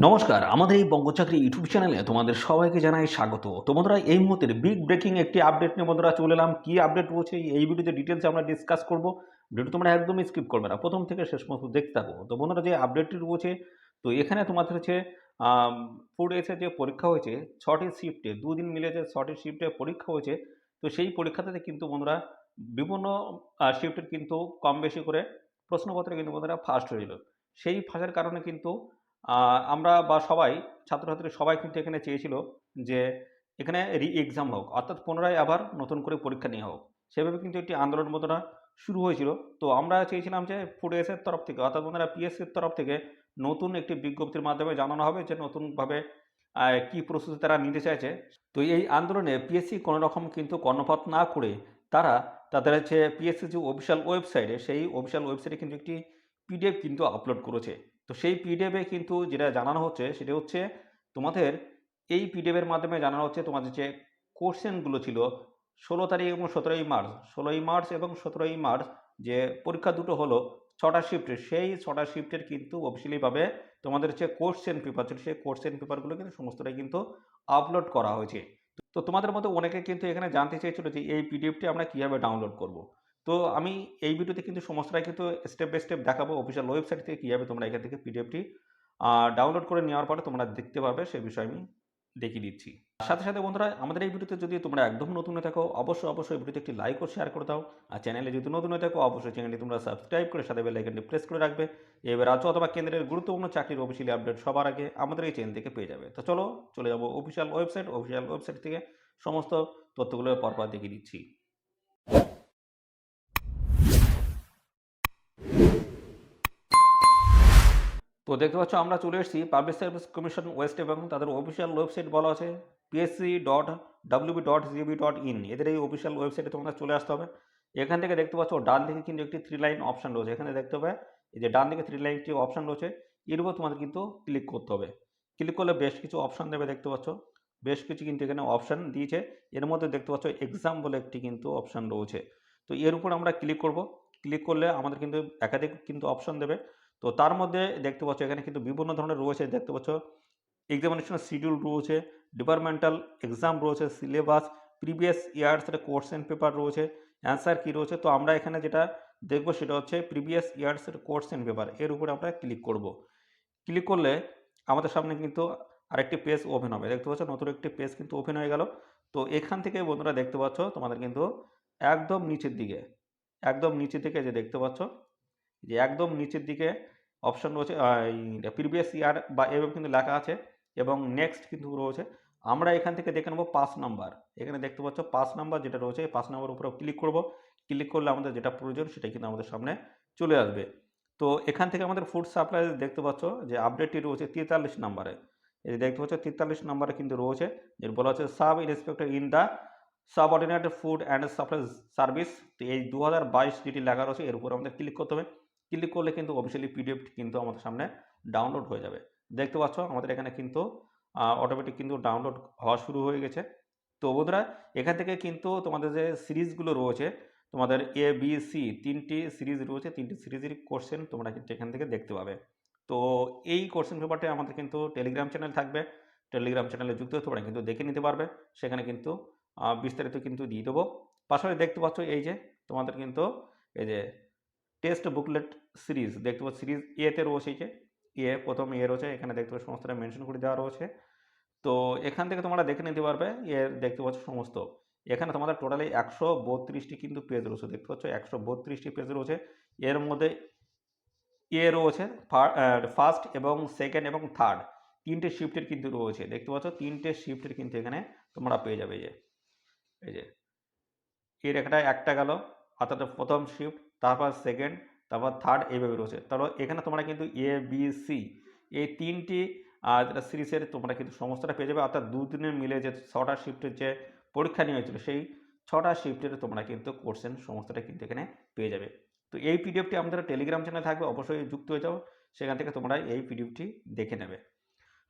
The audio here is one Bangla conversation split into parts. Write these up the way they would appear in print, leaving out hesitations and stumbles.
নমস্কার, আমাদের এই বঙ্গচাকরি ইউটিউব চ্যানেলে তোমাদের সবাইকে জানাই স্বাগত। তো বন্ধুরা, এই মুহূর্তের বিগ ব্রেকিং একটি আপডেট নিয়ে বন্ধুরা চলে এলাম। কি আপডেট রয়েছে এই ভিডিওতে ডিটেলসে আমরা ডিসকাস করব। ভিডিওটি তোমরা একদমই স্কিপ করবে না, প্রথম থেকে শেষ পর্যন্ত দেখতে থাকো। তো বন্ধুরা, যে আপডেটটি রয়েছে, তো এখানে তোমাদের হচ্ছে ফুড এসে যে পরীক্ষা হয়েছে ৬টি শিফটে, ২ দিন মিলে যে ৬টি শিফটে পরীক্ষা হয়েছে, তো সেই পরীক্ষাতে কিন্তু বন্ধুরা বিভিন্ন শিফটের কিন্তু কম বেশি করে প্রশ্নপত্রে কিন্তু বন্ধুরা ফার্স্ট হয়েছিল। সেই ফাঁসের কারণে কিন্তু আমরা বা সবাই ছাত্রছাত্রী সবাই কিন্তু এখানে চেয়েছিল যে এখানে এক্সাম হোক, অর্থাৎ পুনরায় আবার নতুন করে পরীক্ষা নেওয়া হোক। সেভাবে কিন্তু একটি আন্দোলন মতোটা শুরু হয়েছিল। তো আমরা চেয়েছিলাম যে ফুড এসের তরফ থেকে, অর্থাৎ বন্ধুরা পিএসসির তরফ থেকে নতুন একটি বিজ্ঞপ্তির মাধ্যমে জানানো হবে যে নতুনভাবে কি প্রস্তুতি তারা নিতে চাইছে। তো এই আন্দোলনে পিএসসি কোনো রকম কিন্তু কর্ণপাত না করে তারা তাদের হচ্ছে পিএসসি যে অফিসিয়াল ওয়েবসাইটে, সেই অফিসিয়াল ওয়েবসাইটে কিন্তু একটি পিডিএফ কিন্তু আপলোড করেছে। তো সেই পিডিএফে কিন্তু যেটা জানানো হচ্ছে সেটা হচ্ছে তোমাদের এই পিডিএফের মাধ্যমে জানানো হচ্ছে তোমাদের যে কোশ্চেনগুলো ছিল 16 তারিখ এবং 17ই মার্চ, 16ই মার্চ এবং 17ই মার্চ যে পরীক্ষা দুটো হলো 6টা শিফটের, সেই 6টা শিফটের কিন্তু অফিসিয়ালিভাবে তোমাদের যে কোশ্চেন পেপার ছিল সেই কোশ্চেন পেপারগুলো কিন্তু সমস্তটাই কিন্তু আপলোড করা হয়েছে। তো তোমাদের মধ্যে অনেকে কিন্তু এখানে জানতে চেয়েছিল যে এই পিডিএফটি আমরা কীভাবে ডাউনলোড করব। তো আমি এই ভিডিওতে কিন্তু সমস্তটাই কিন্তু স্টেপ বাই স্টেপ দেখাবো অফিসিয়াল ওয়েবসাইট থেকে কীভাবে তোমরা এখান থেকে পিডিএফটি ডাউনলোড করে নেওয়ার পরে তোমরা দেখতে পারবে, সে বিষয়ে আমি দেখিয়ে দিচ্ছি। সাথে সাথে বন্ধুরা, আমাদের এই ভিডিওতে যদি তোমরা একদম নতুন হয়ে থাকো অবশ্যই ভিডিওতে একটি লাইক ও শেয়ার করে দাও। আর চ্যানেলে যদি নতুন হয়ে থাকো অবশ্যই চ্যানেলটি তোমরা সাবস্ক্রাইব করে সাথে বেল আইকনটি প্রেস করে রাখবে। এবার রাজ্য অথবা কেন্দ্রের গুরুত্বপূর্ণ চাকরির অফিসিয়ালি আপডেট সবার আগে আমাদের এই চ্যানেল থেকে পেয়ে যাবে। তো চলো চলে যাবো অফিসিয়াল ওয়েবসাইট থেকে সমস্ত তথ্যগুলো পরপর দেখিয়ে দিচ্ছি। তো দেখতে পাচ্ছ আমরা চলে এসেছি পাবলিক সার্ভিস কমিশন ওয়েস্ট এবং তাদের অফিসিয়াল ওয়েবসাইট বলা আছে psc.wb.gb.in। এদের এই অফিসিয়াল ওয়েবসাইটে তোমরা চলে আসতে হবে। এখান থেকে দেখতে পাচ্ছ ডান দিকে কিন্তু একটি 3 লাইন অপশান রয়েছে। এখানে দেখতে হবে এই যে ডান দিকে 3 লাইনটি অপশান রয়েছে, এর উপর তোমাদের কিন্তু ক্লিক করতে হবে। ক্লিক করলে বেশ কিছু অপশান দেবে, দেখতে পাচ্ছ বেশ কিছু কিন্তু এখানে অপশান দিয়েছে। এর মধ্যে দেখতে পাচ্ছ এক্সাম বলে একটি কিন্তু অপশান রয়েছে। তো এর উপর আমরা ক্লিক করব। ক্লিক করলে আমাদের কিন্তু একাধিক কিন্তু অপশান দেবে। তো তার মধ্যে দেখতে পাচ্ছ এখানে কিন্তু বিভিন্ন ধরনের রয়েছে, দেখতে পাচ্ছ এক্সামিনেশন শিডিউল রয়েছে, ডিপার্টমেন্টাল এক্সাম রয়েছে, সিলেবাস, প্রিভিয়াস ইয়ার্সের কোশ্চেন পেপার রয়েছে, অ্যান্সার কী রয়েছে। তো আমরা এখানে যেটা দেখব সেটা হচ্ছে প্রিভিয়াস ইয়ার্সের কোশ্চেন পেপার, এর উপরে আমরা ক্লিক করব। ক্লিক করলে আমাদের সামনে কিন্তু আরেকটি পেজ ওপেন হবে, দেখতে পাচ্ছ নতুন একটি পেজ কিন্তু ওপেন হয়ে গেল। তো এখান থেকে বন্ধুরা দেখতে পাচ্ছ তোমাদের কিন্তু একদম নিচের দিকে, যে দেখতে পাচ্ছ যে একদম নিচের দিকে অপশন রয়েছে প্রিভিয়াস ইয়ার বা এভাবে কিন্তু লেখা আছে এবং নেক্সট কিন্তু রয়েছে। আমরা এখান থেকে দেখে নেবো 5 নাম্বার। এখানে দেখতে পাচ্ছ 5 নাম্বার যেটা রয়েছে, 5 নাম্বার উপরে ক্লিক করব। ক্লিক করলে আমাদের যেটা প্রয়োজন সেটা কিন্তু আমাদের সামনে চলে আসবে। তো এখান থেকে আমাদের ফুড সাপ্লাই দেখতে পাচ্ছ যে আপডেটটি রয়েছে 43 নাম্বারে। এই যে দেখতে পাচ্ছ 43 নাম্বারে কিন্তু রয়েছে, যেটা বলা হচ্ছে sub inspector in the subordinate food and supply service. তো এই 2022 যেটি লেখা রয়েছে এর উপর আমাদের ক্লিক করতে হবে। ক্লিক করলে কিন্তু অফিসিয়ালি পিডিএফটি কিন্তু আমাদের সামনে ডাউনলোড হয়ে যাবে। দেখতে পাচ্ছ আমাদের এখানে কিন্তু অটোমেটিক কিন্তু ডাউনলোড হওয়া শুরু হয়ে গেছে। তো বন্ধুরা, এখান থেকে কিন্তু তোমাদের যে সিরিজগুলো রয়েছে, তোমাদের এ বি সি 3টি সিরিজ রয়েছে, 3টি সিরিজের কোশ্চেন তোমরা কিন্তু এখান থেকে দেখতে পাবে। তো এই কোশ্চেন পেপারটি আমাদের কিন্তু টেলিগ্রাম চ্যানেল থাকবে, টেলিগ্রাম চ্যানেলে যুক্ত হয়ে তোমরা কিন্তু দেখে নিতে পারবে। সেখানে কিন্তু বিস্তারিত কিন্তু দিয়ে দেবো। পাশাপাশি দেখতে পাচ্ছ এই যে তোমাদের কিন্তু এই যে টেস্ট বুকলেট সিরিজ দেখতে পাচ্ছ, সিরিজ এতে রয়েছে, এই যে প্রথম রয়েছে, এখানে দেখতে পাচ্ছ সমস্তটা মেনশন করে দেওয়া রয়েছে। তো এখান থেকে তোমরা দেখে নিতে পারবে দেখতে পাচ্ছ সমস্ত। এখানে তোমাদের টোটালি 132টি কিন্তু পেজ রয়েছে, দেখতে পাচ্ছ 132টি পেজ রয়েছে। এর মধ্যে রয়েছে ফার্স্ট এবং সেকেন্ড এবং থার্ড 3টে শিফটের কিন্তু রয়েছে, দেখতে পাচ্ছ 3টে শিফটের কিন্তু এখানে তোমরা পেয়ে যাবে। এই যে এর একটা গেল, অর্থাৎ প্রথম শিফট, তারপর সেকেন্ড, তারপর থার্ড, এইভাবে রয়েছে। তারপর এখানে তোমরা কিন্তু এ বি সি এই 3টি যেটা সিরিজের তোমরা কিন্তু সমস্তটা পেয়ে যাবে। অর্থাৎ 2 দিনের মিলে যে 6টা শিফটের যে পরীক্ষা নিয়ে হয়েছিল সেই 6টা শিফটের তোমরা কিন্তু কোশ্চেন সমস্তটা কিন্তু এখানে পেয়ে যাবে। তো এই পিডিএফটি আমাদের টেলিগ্রাম চ্যানেলে থাকবে, অবশ্যই যুক্ত হয়ে যাও, সেখান থেকে তোমরা এই পিডিএফটি দেখে নেবে।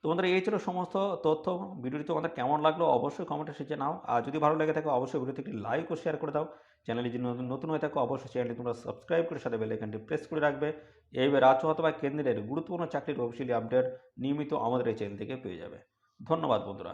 তো বন্ধুরা এই ছিল সমস্ত তথ্য। ভিডিওটি তোমাদের কেমন লাগলো অবশ্যই কমেন্টে শিখে নাও। আর যদি ভালো লেগে থাকে অবশ্যই ভিডিওতে একটি লাইক ও শেয়ার করে দাও। চ্যানেলে যদি নতুন হয়ে থাকো অবশ্যই চ্যানেলটি তোমরা সাবস্ক্রাইব করে সাথে বেল আইকনটি প্রেস করে রাখবে। এইবার রাজ্য অথবা কেন্দ্রের গুরুত্বপূর্ণ চাকরির অফিসিয়ালি আপডেট নিয়মিত আমাদের এই চ্যানেল থেকে পেয়ে যাবে। ধন্যবাদ বন্ধুরা।